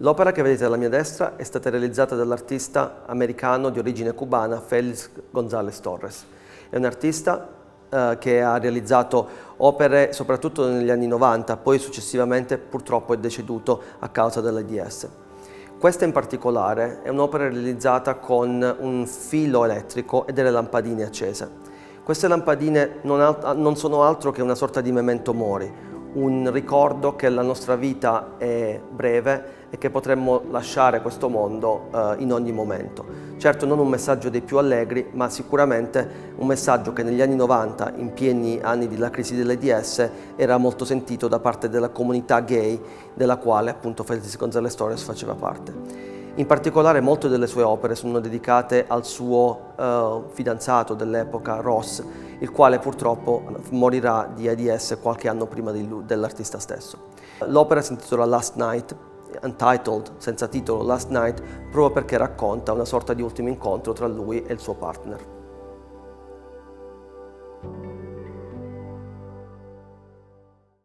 L'opera che vedete alla mia destra è stata realizzata dall'artista americano di origine cubana Félix González Torres. È un artista che ha realizzato opere soprattutto negli anni 90, poi successivamente purtroppo è deceduto a causa dell'AIDS. Questa in particolare è un'opera realizzata con un filo elettrico e delle lampadine accese. Queste lampadine non sono altro che una sorta di memento mori, un ricordo che la nostra vita è breve e che potremmo lasciare questo mondo in ogni momento. Certo non un messaggio dei più allegri, ma sicuramente un messaggio che negli anni 90, in pieni anni della crisi dell'AIDS, era molto sentito da parte della comunità gay, della quale appunto Félix González Torres faceva parte. In particolare molte delle sue opere sono dedicate al suo fidanzato dell'epoca, Ross, il quale purtroppo morirà di AIDS qualche anno prima dell'artista stesso. L'opera si intitola Last Night, untitled, senza titolo Last Night, proprio perché racconta una sorta di ultimo incontro tra lui e il suo partner.